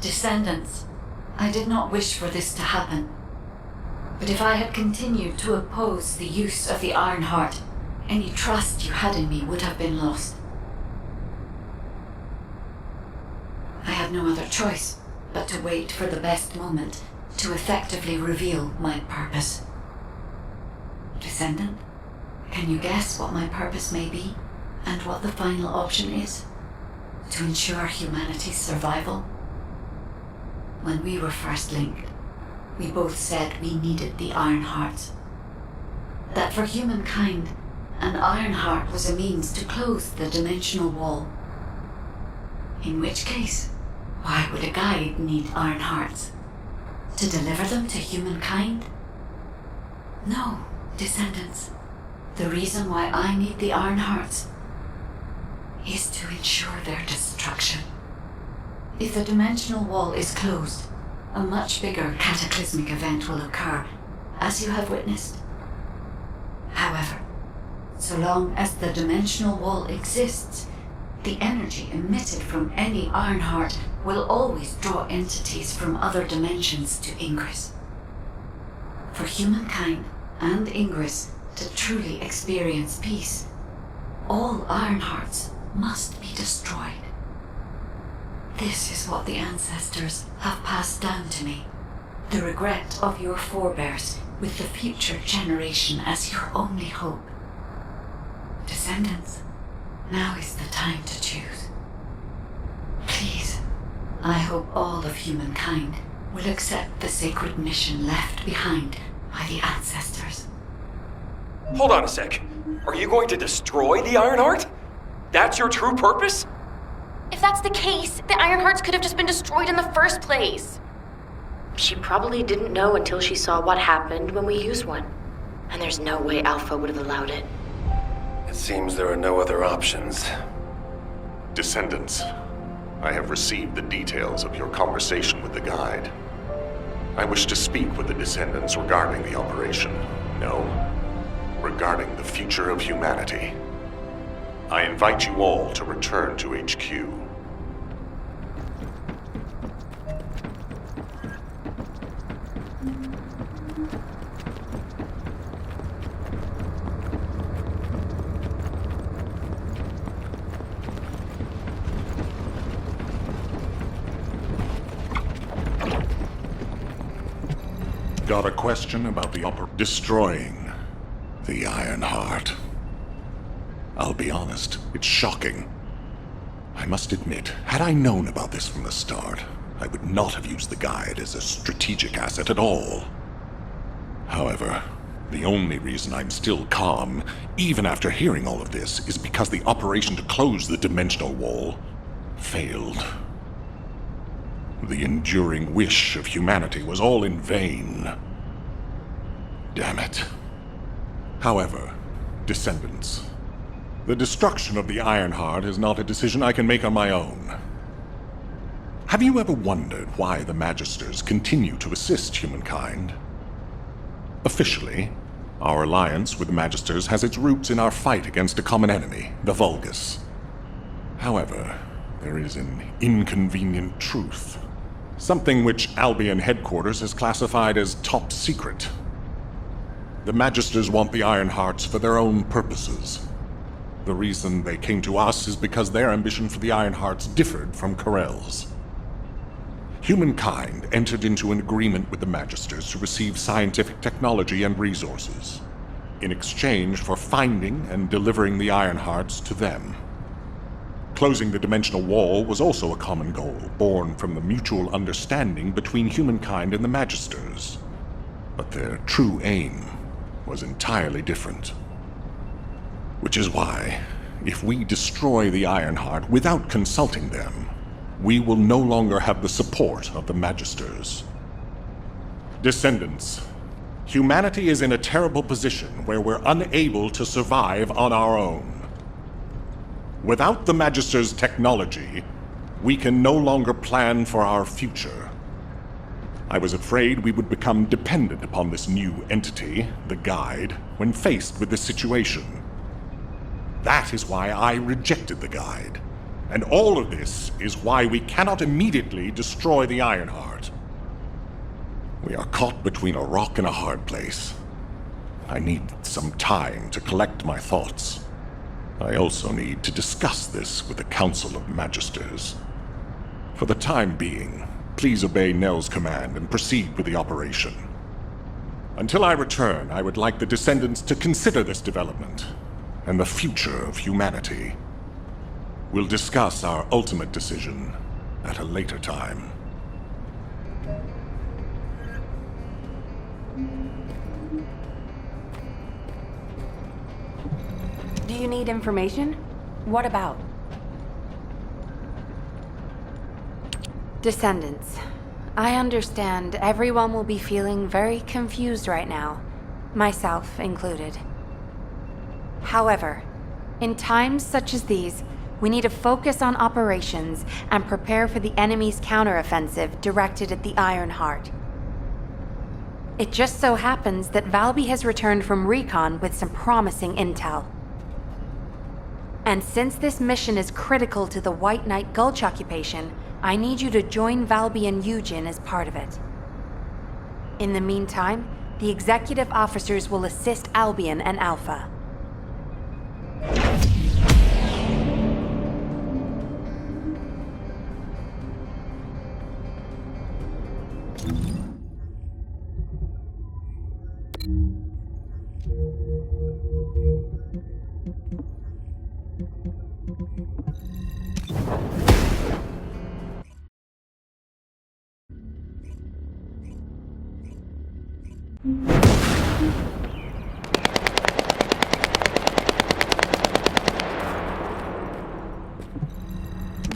Descendants, I did not wish for this to happen. But if I had continued to oppose the use of the Iron Heart, any trust you had in me would have been lost. I had no other choice but to wait for the best moment to effectively reveal my purpose. Descendant, can you guess what my purpose may be, and what the final option is? To ensure humanity's survival? When we were first linked, we both said we needed the Iron Hearts. That for humankind, an Iron Heart was a means to close the dimensional wall. In which case, why would a guide need Iron Hearts? To deliver them to humankind? No, Descendants. The reason why I need the Iron Hearts is to ensure their destruction. If the dimensional wall is closed, a much bigger cataclysmic event will occur, as you have witnessed. However, so long as the dimensional wall exists, the energy emitted from any Iron Heart will always draw entities from other dimensions to Ingress. For humankind and Ingress to truly experience peace, all Iron Hearts must be destroyed. This is what the ancestors have passed down to me. The regret of your forebears with the future generation as your only hope. Descendants, now is the time to choose. Please, I hope all of humankind will accept the sacred mission left behind by the ancestors. Hold on a sec. Are you going to destroy the Iron Heart? That's your true purpose? If that's the case, the Iron Hearts could have just been destroyed in the first place. She probably didn't know until she saw what happened when we used one. And there's no way Alpha would have allowed it. It seems there are no other options. Descendants, I have received the details of your conversation with the guide. I wish to speak with the Descendants regarding the operation. No, regarding the future of humanity. I invite you all to return to HQ. Got a question about the destroying the Iron Heart. I'll be honest, it's shocking. I must admit, had I known about this from the start, I would not have used the guide as a strategic asset at all. However, the only reason I'm still calm, even after hearing all of this, is because the operation to close the dimensional wall failed. The enduring wish of humanity was all in vain. Damn it. However, Descendants, the destruction of the Iron Heart is not a decision I can make on my own. Have you ever wondered why the Magisters continue to assist humankind? Officially, our alliance with the Magisters has its roots in our fight against a common enemy, the Vulgus. However, there is an inconvenient truth. Something which Albion headquarters has classified as top secret. The Magisters want the Iron Hearts for their own purposes. The reason they came to us is because their ambition for the Iron Hearts differed from Corell's. Humankind entered into an agreement with the Magisters to receive scientific technology and resources, in exchange for finding and delivering the Iron Hearts to them. Closing the dimensional wall was also a common goal, born from the mutual understanding between humankind and the Magisters. But their true aim was entirely different. Which is why, if we destroy the Iron Heart without consulting them, we will no longer have the support of the Magisters. Descendants, humanity is in a terrible position where we're unable to survive on our own. Without the Magister's technology, we can no longer plan for our future. I was afraid we would become dependent upon this new entity, the Guide, when faced with this situation. That is why I rejected the Guide. And all of this is why we cannot immediately destroy the Ironheart. We are caught between a rock and a hard place. I need some time to collect my thoughts. I also need to discuss this with the Council of Magisters. For the time being, please obey Nell's command and proceed with the operation. Until I return, I would like the Descendants to consider this development and the future of humanity. We'll discuss our ultimate decision at a later time. Do you need information? What about? Descendants. I understand everyone will be feeling very confused right now, myself included. However, in times such as these, we need to focus on operations and prepare for the enemy's counteroffensive directed at the Ironheart. It just so happens that Valby has returned from recon with some promising intel. And since this mission is critical to the White Knight Gulch occupation, I need you to join Valby and Eugen as part of it. In the meantime, the executive officers will assist Albion and Alpha.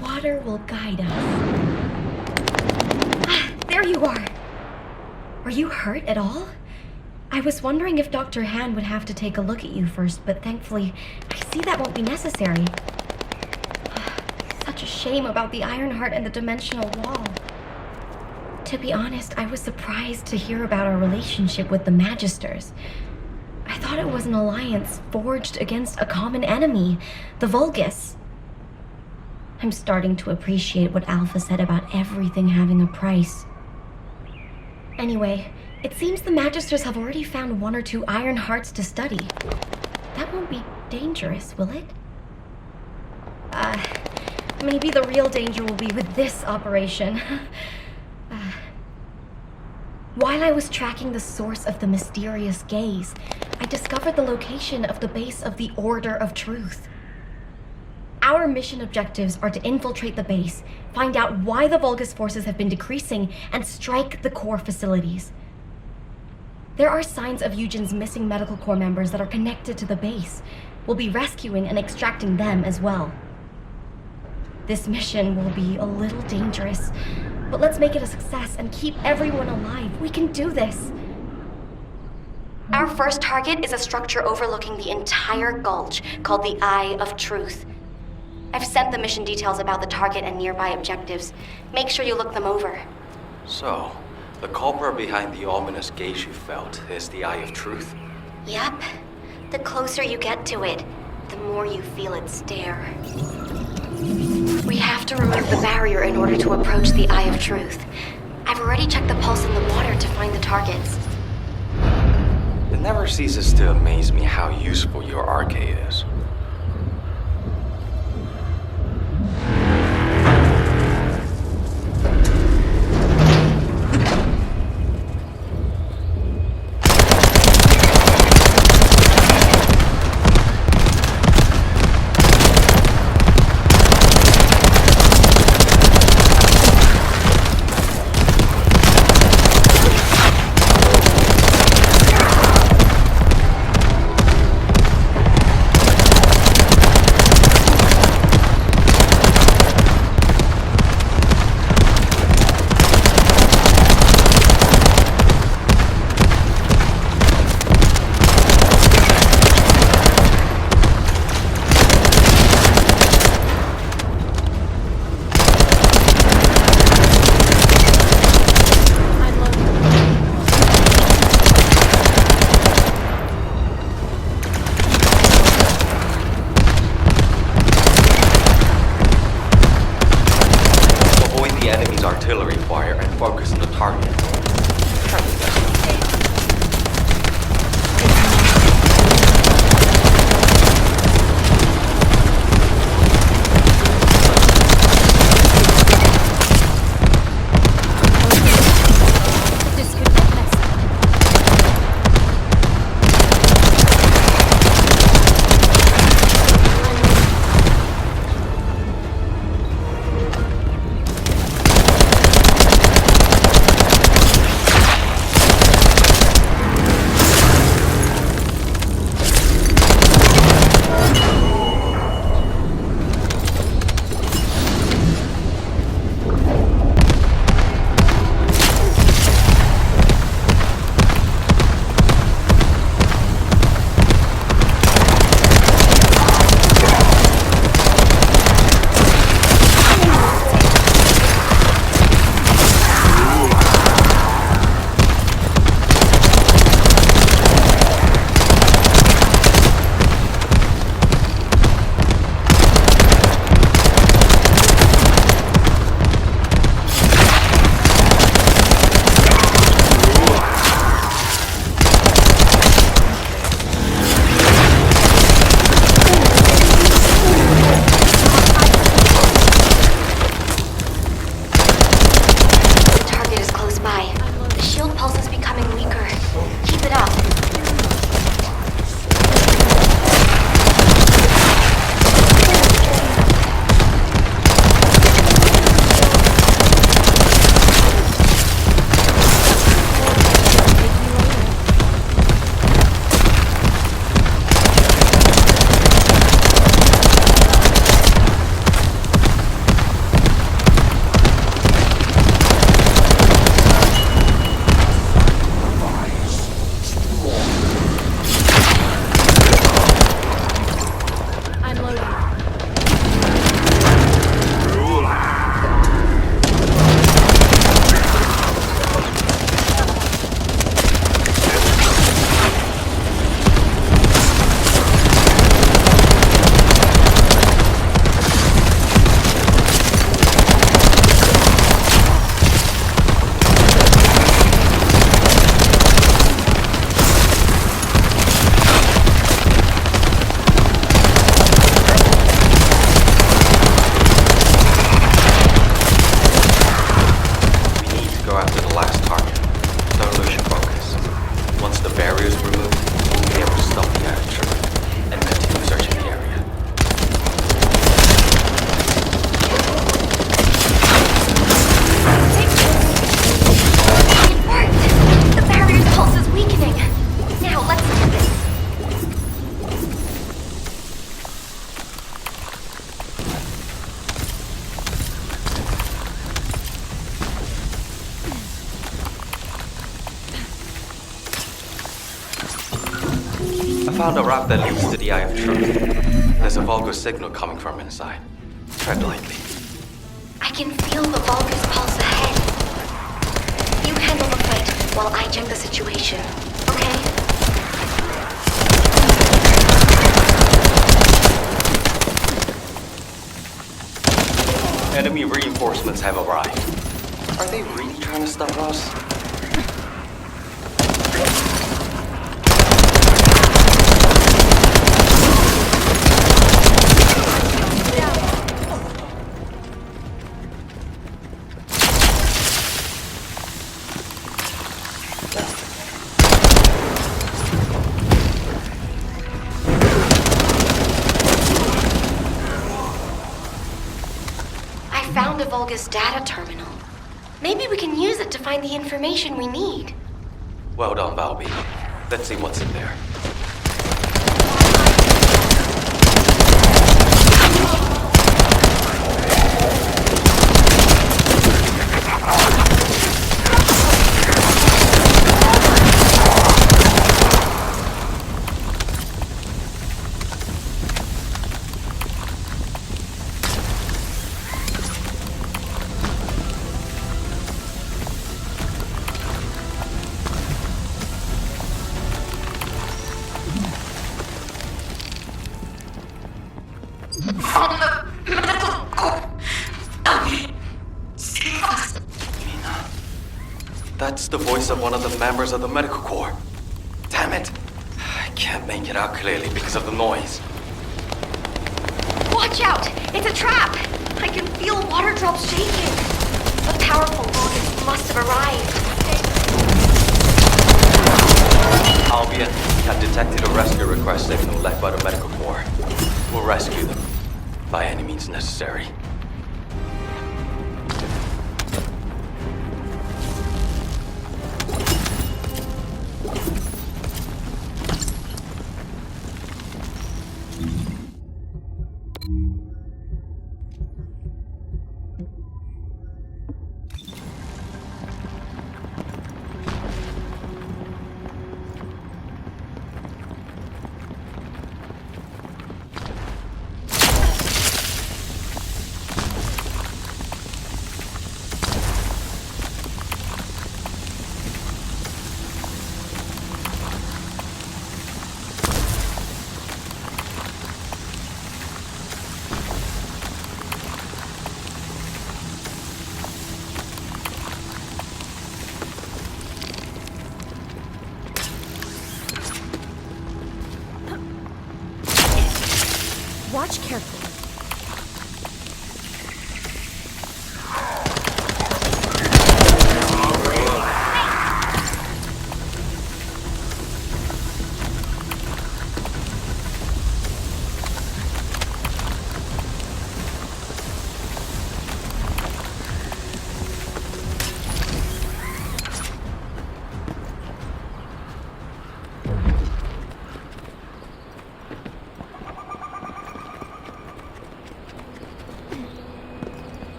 Water will guide us. Ah, there you are! Are you hurt at all? I was wondering if Dr. Han would have to take a look at you first, but thankfully, I see that won't be necessary. Such a shame about the Ironheart and the dimensional wall. To be honest, I was surprised to hear about our relationship with the Magisters. I thought it was an alliance forged against a common enemy, the Vulgus. I'm starting to appreciate what Alpha said about everything having a price. Anyway, it seems the Magisters have already found 1 or 2 Ironhearts to study. That won't be dangerous, will it? Maybe the real danger will be with this operation. While I was tracking the source of the mysterious gaze, I discovered the location of the base of the Order of Truth. Our mission objectives are to infiltrate the base, find out why the Vulgus forces have been decreasing, and strike the core facilities. There are signs of Eugen's missing medical corps members that are connected to the base. We'll be rescuing and extracting them as well. This mission will be a little dangerous, but let's make it a success and keep everyone alive. We can do this. Our first target is a structure overlooking the entire gulch called the Eye of Truth. I've sent the mission details about the target and nearby objectives. Make sure you look them over. So, the culprit behind the ominous gaze you felt is the Eye of Truth? Yep. The closer you get to it, the more you feel it stare. We have to remove the barrier in order to approach the Eye of Truth. I've already checked the pulse in the water to find the targets. It never ceases to amaze me how useful your arcade is. artillery fire and focus on the target. Try to best of it. This could get messy. Found a route that leads to the Eye of Truth. There's a Vulgar signal coming from inside. Tread lightly. I can feel the Vulgar's pulse ahead. You handle the fight while I check the situation, okay? Enemy reinforcements have arrived. Are they really trying to stop us? Found a Vulgus data terminal. Maybe we can use it to find the information we need. Well done, Balby. Let's see what's in there. That's the voice of one of the members of the medical corps. Damn it! I can't make it out clearly because of the noise. Watch out! It's a trap! I can feel water drops shaking. The powerful organs must have arrived. Albion, we have detected a rescue request signal left by the medical corps. We'll rescue them, by any means necessary. Watch carefully.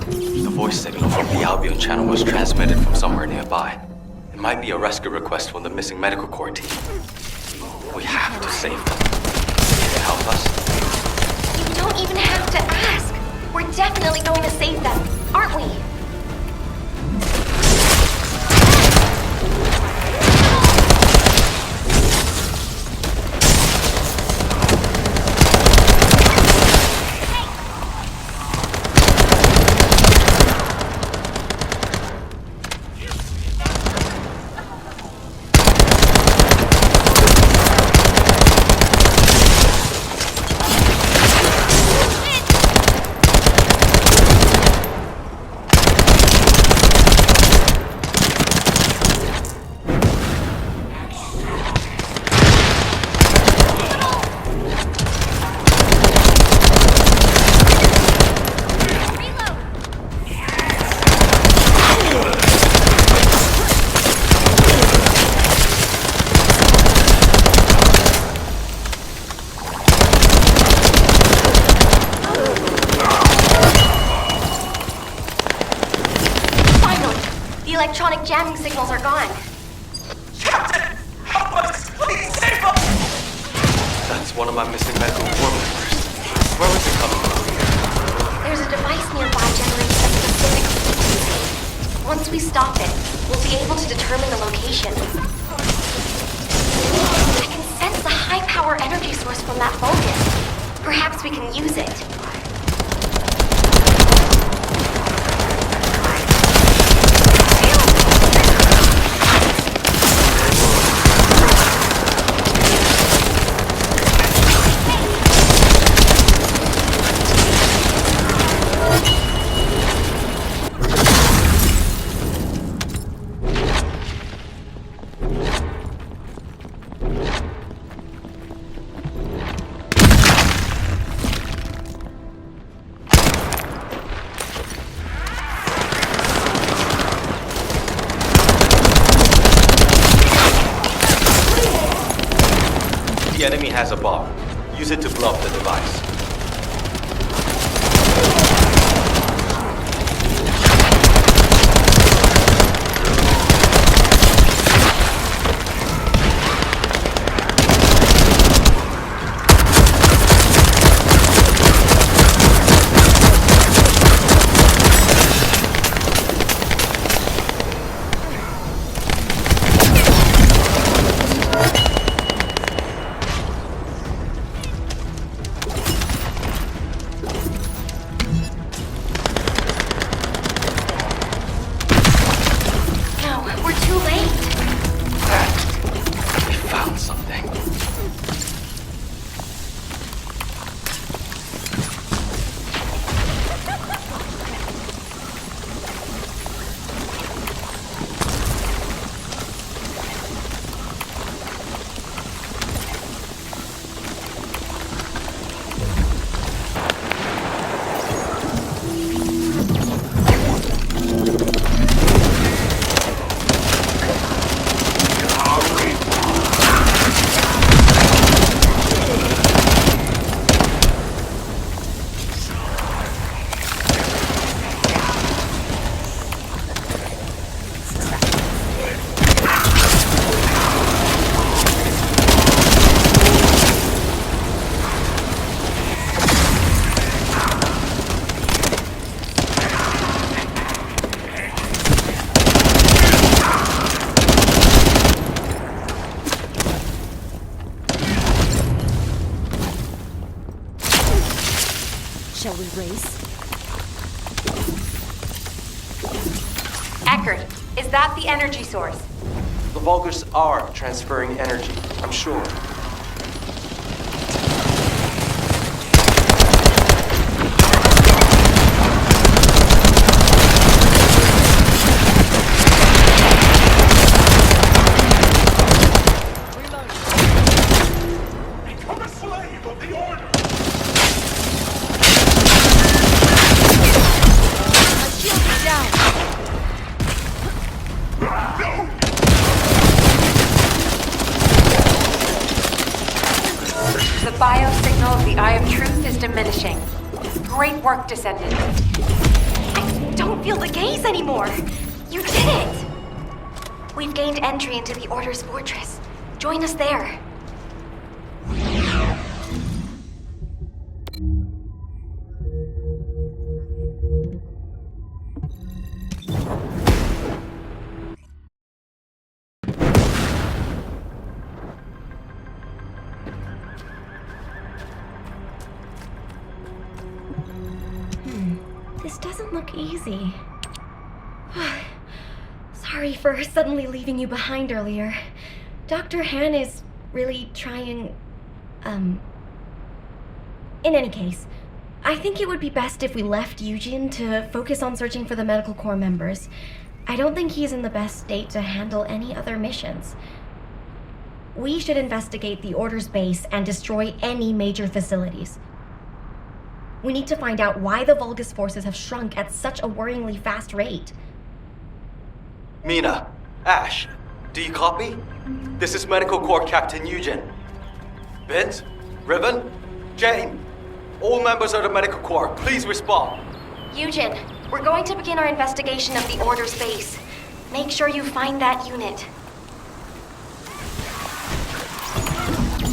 The voice signal from the Albion channel was transmitted from somewhere nearby. It might be a rescue request from the missing medical corps team. We have to save them. Can you help us? You don't even have to ask. We're definitely going to save them, aren't we? Electronic jamming signals are gone. Captain! Help us! Please save us! That's one of my missing medical corps members. Where was it coming from? There's a device nearby generating a specific frequency. Once we stop it, we'll be able to determine the location. I can sense the high-power energy source from that focus. Perhaps we can use it. The enemy has a bomb. Use it to blow up the device. race. Eckert, is that the energy source? The Vulgars are transferring energy, I'm sure. Become a slave of the Order! The biosignal of the Eye of Truth is diminishing. Great work, Descendant. I don't feel the gaze anymore. You did it! We've gained entry into the Order's fortress. Join us there. This doesn't look easy. Sorry for suddenly leaving you behind earlier. Dr. Han is really trying, In any case, I think it would be best if we left Eugene to focus on searching for the Medical Corps members. I don't think he's in the best state to handle any other missions. We should investigate the Order's base and destroy any major facilities. We need to find out why the Vulgus forces have shrunk at such a worryingly fast rate. Mina, Ash, do you copy? This is Medical Corps Captain Eugene. Vince, Ribbon, Jane, all members of the Medical Corps, please respond. Eugene, we're going to begin our investigation of the Order's base. Make sure you find that unit.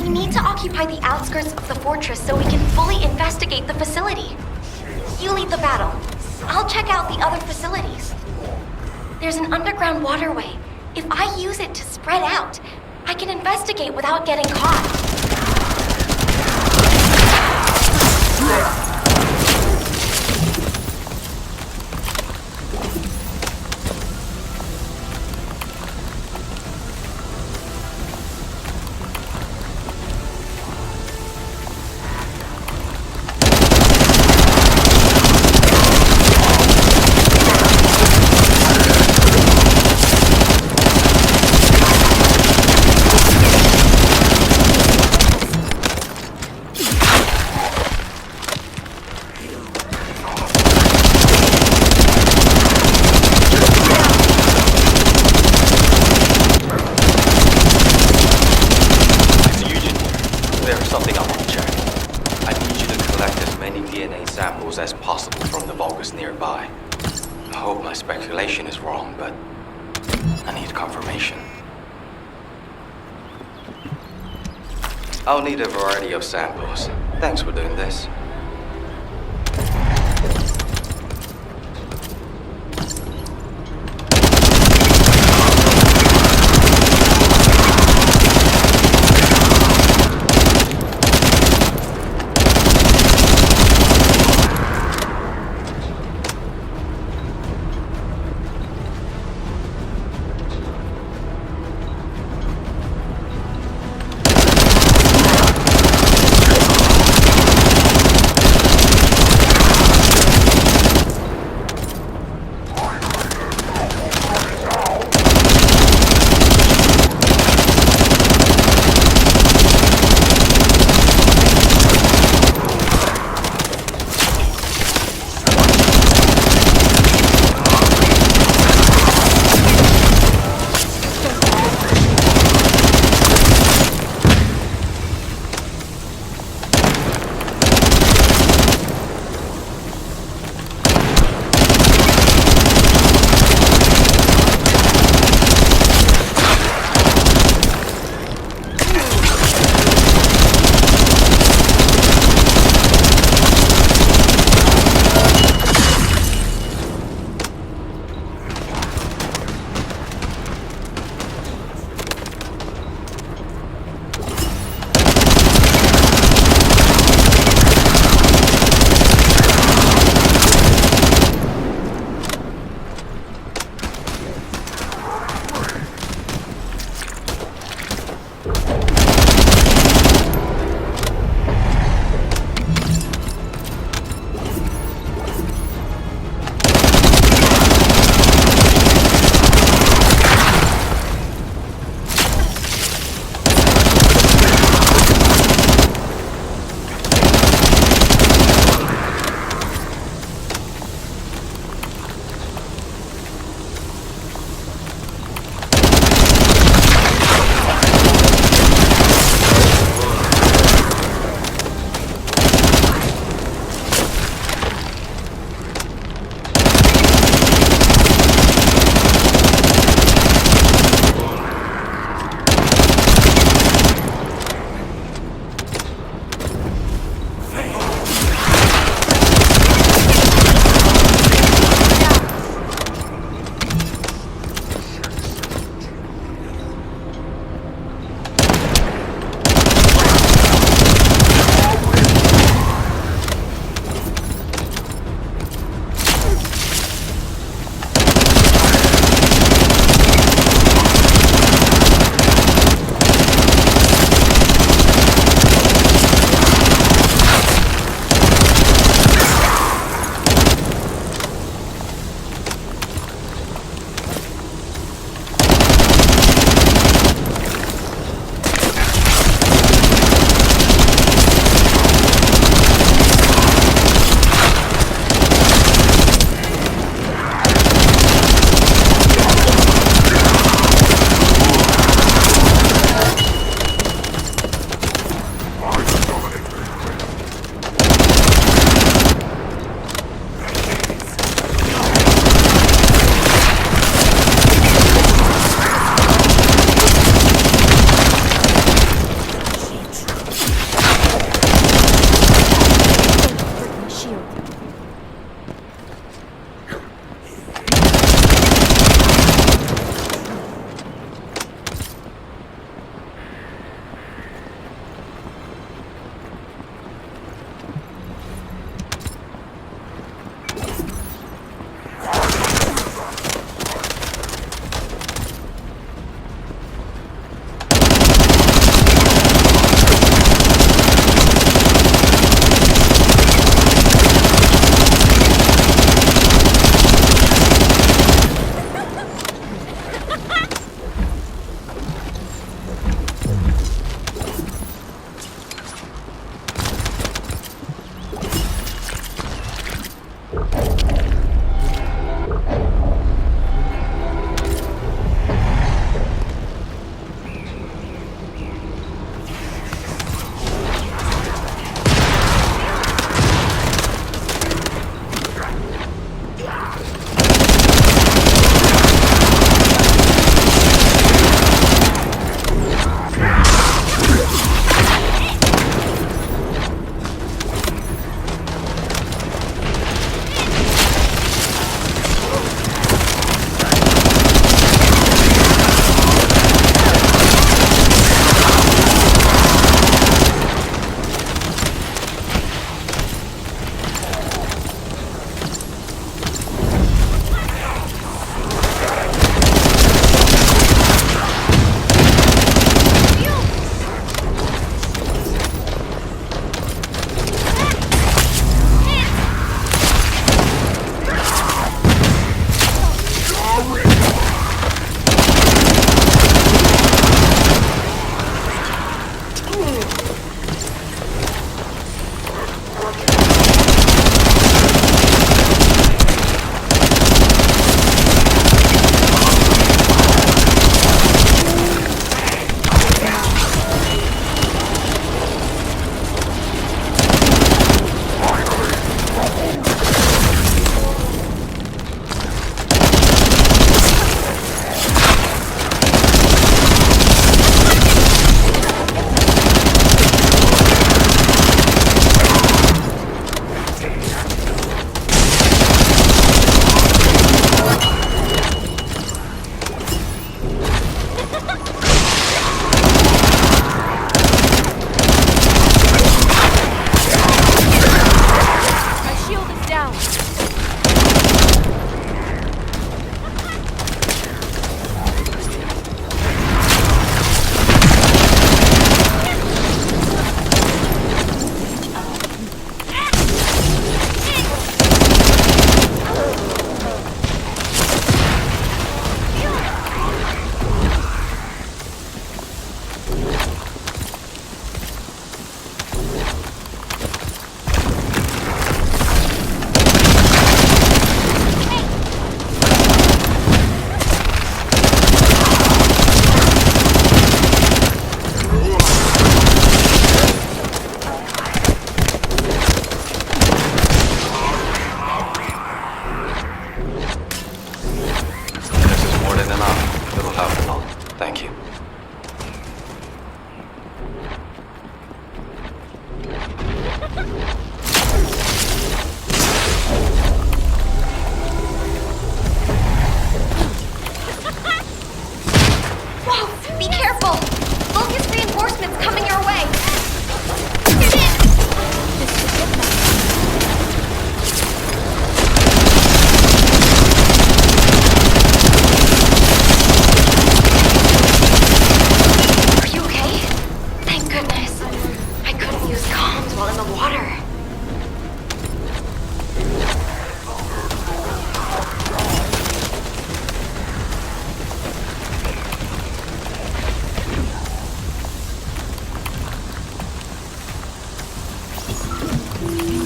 We need to occupy the outskirts of the fortress so we can fully investigate the facility. You lead the battle. I'll check out the other facilities. There's an underground waterway. If I use it to spread out, I can investigate without getting caught. As possible from the Vulgus nearby. I hope my speculation is wrong, but I need confirmation. I'll need a variety of samples. Thanks for doing this.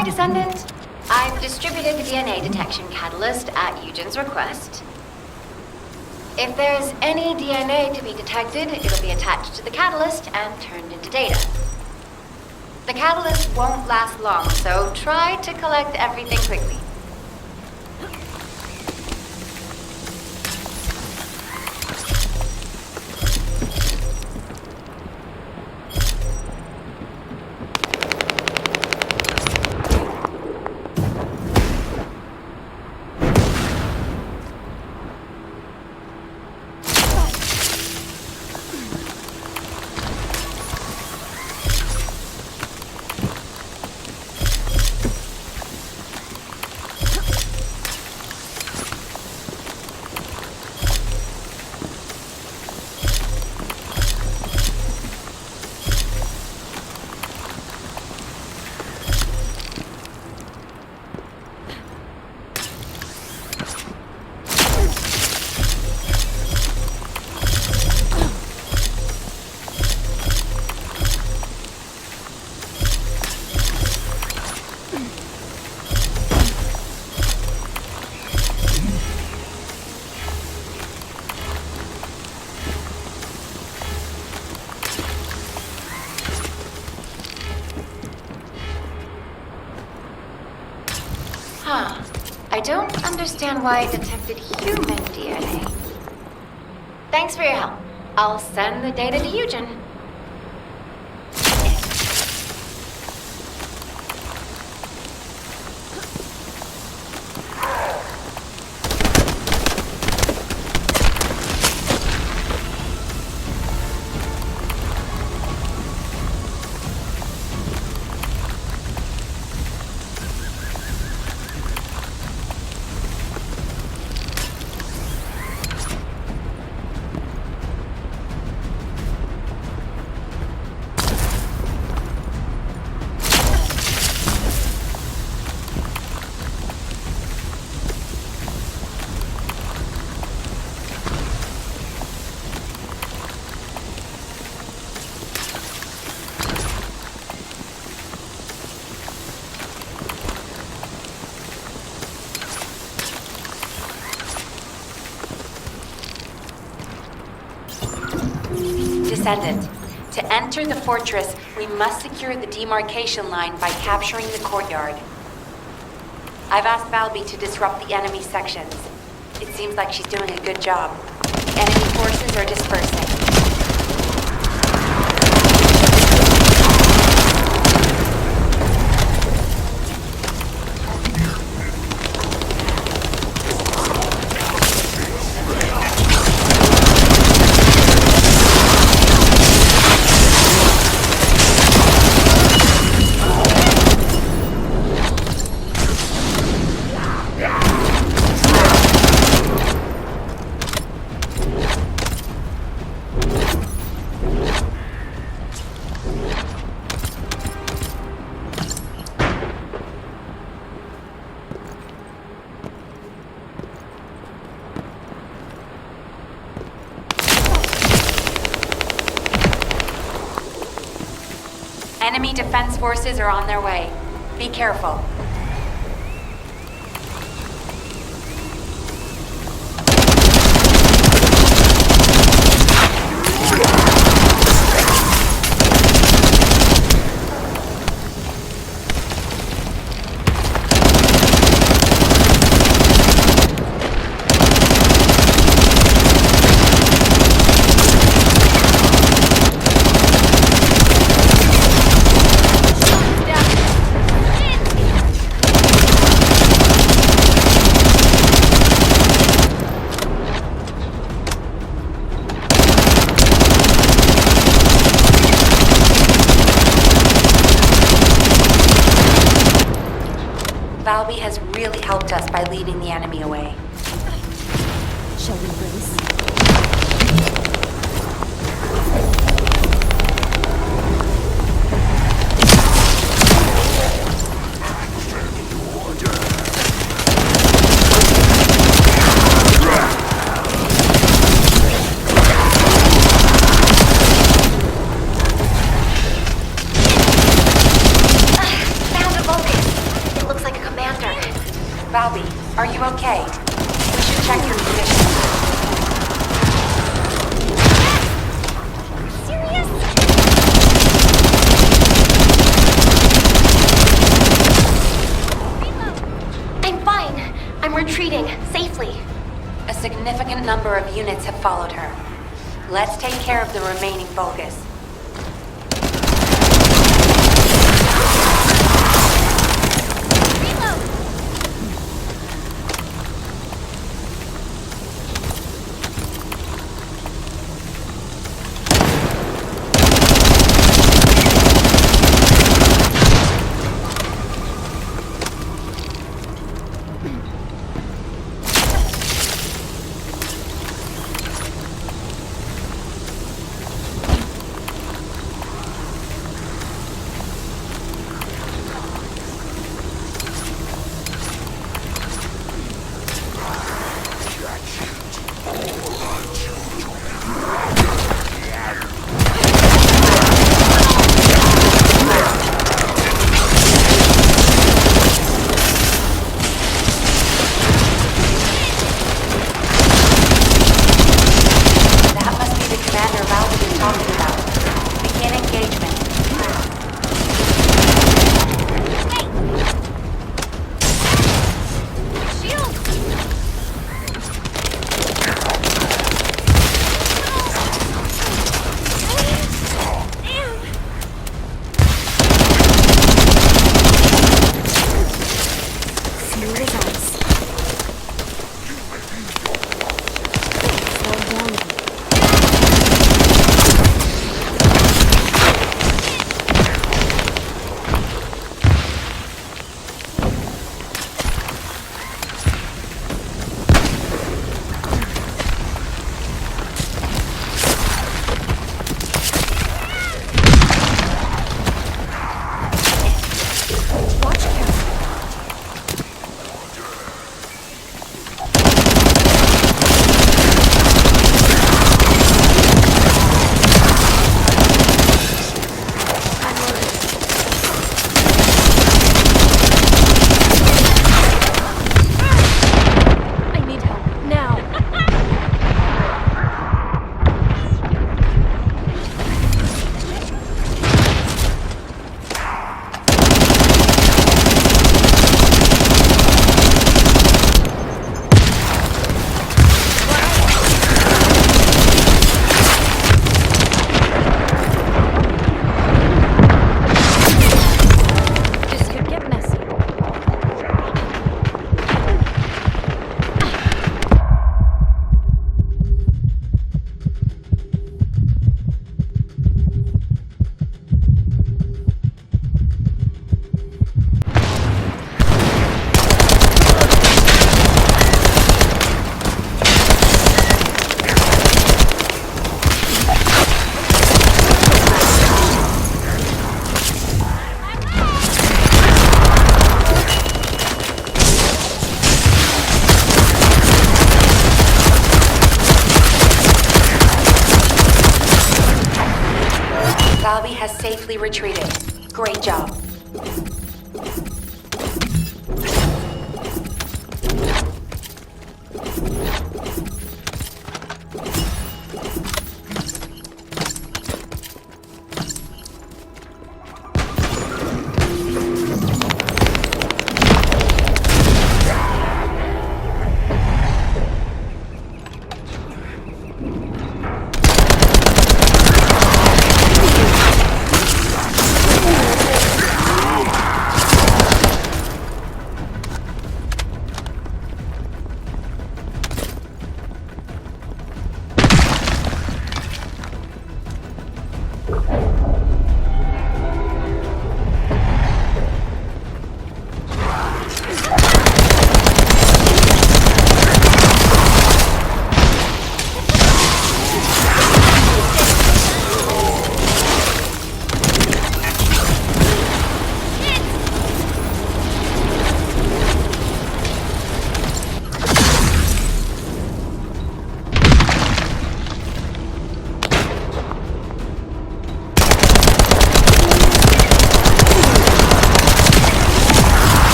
Hi, Descendant. I've distributed the DNA detection catalyst at Eugen's request. If there's any DNA to be detected, it'll be attached to the catalyst and turned into data. The catalyst won't last long, so try to collect everything quickly. I don't understand why I detected human DNA. Thanks for your help. I'll send the data to Eugen. Descendant. To enter the fortress, we must secure the demarcation line by capturing the courtyard. I've asked Valby to disrupt the enemy sections. It seems like she's doing a good job. Enemy forces are dispersing. Enemy defense forces are on their way. Be careful. Valby has really helped us by leading the enemy away. Shall we race? Valby, are you okay? We should check your position. Serious? I'm fine. I'm retreating safely. A significant number of units have followed her. Let's take care of the remaining Vulgus. Smooth as ice. Slow down a bit. Valby has safely retreated. Great job.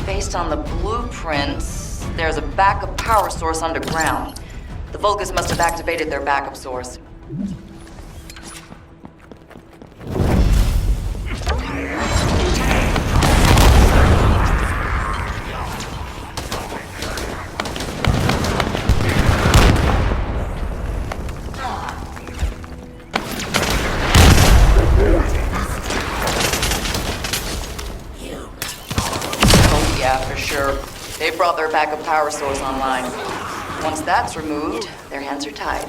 Based on the blueprints, there's a backup power source underground. The Vulgus must have activated their backup source. They brought their backup power source online. Once that's removed, their hands are tied.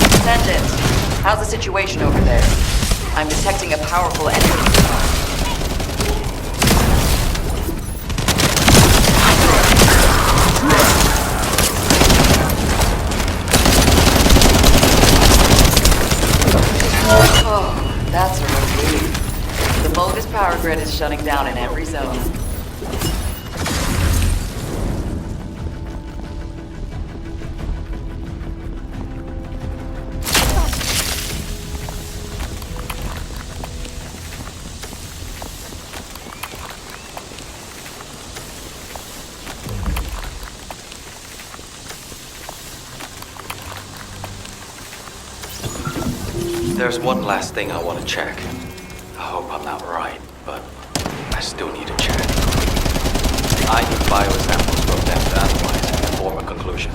Descendant, how's the situation over there? I'm detecting a powerful entity. Oh, that's a relief. The Vulgus power grid is shutting down in every zone. There's one last thing I want to check. I hope I'm not right, but I still need to check. I need biosamples from them to analyze and form a conclusion.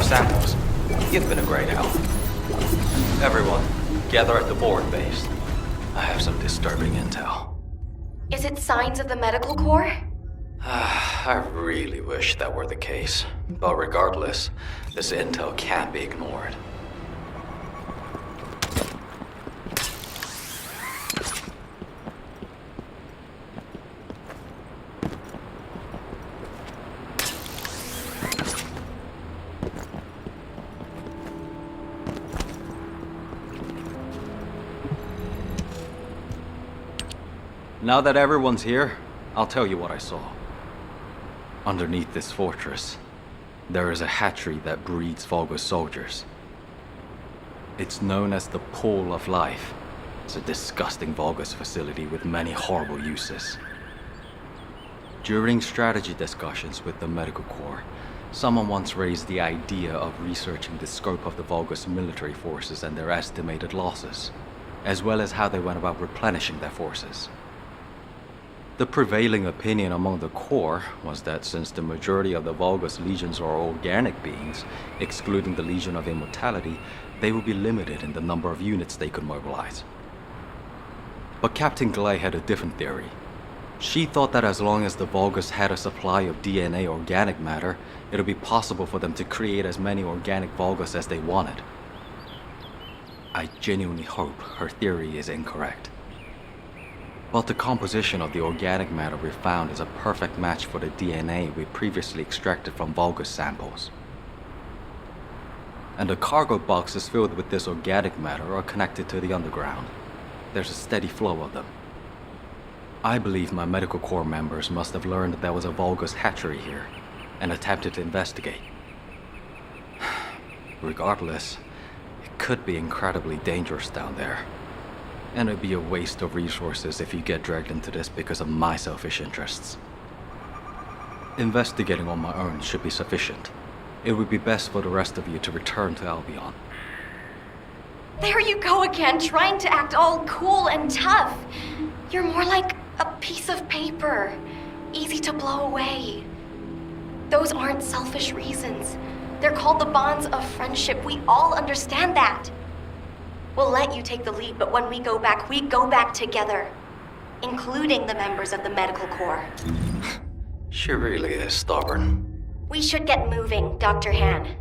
Samples. You've been a great help. Everyone, gather at the board base. I have some disturbing intel. Is it signs of the medical corps? I really wish that were the case. But regardless, this intel can't be ignored. Now that everyone's here, I'll tell you what I saw. Underneath this fortress, there is a hatchery that breeds Vulgus soldiers. It's known as the Pool of Life. It's a disgusting Vulgus facility with many horrible uses. During strategy discussions with the Medical Corps, someone once raised the idea of researching the scope of the Vulgus military forces and their estimated losses, as well as how they went about replenishing their forces. The prevailing opinion among the Corps was that since the majority of the Vulgus legions are organic beings, excluding the Legion of Immortality, they would be limited in the number of units they could mobilize. But Captain Glay had a different theory. She thought that as long as the Vulgus had a supply of DNA organic matter, it would be possible for them to create as many organic Vulgus as they wanted. I genuinely hope her theory is incorrect. But the composition of the organic matter we found is a perfect match for the DNA we previously extracted from Vulgus samples. And the cargo boxes filled with this organic matter are connected to the underground. There's a steady flow of them. I believe my Medical Corps members must have learned that there was a Vulgus hatchery here, and attempted to investigate. Regardless, it could be incredibly dangerous down there. And it'd be a waste of resources if you get dragged into this because of my selfish interests. Investigating on my own should be sufficient. It would be best for the rest of you to return to Albion. There you go again, trying to act all cool and tough. You're more like a piece of paper, easy to blow away. Those aren't selfish reasons. They're called the bonds of friendship. We all understand that. We'll let you take the lead, but when we go back together, including the members of the Medical Corps. She really is stubborn. We should get moving, Dr. Han.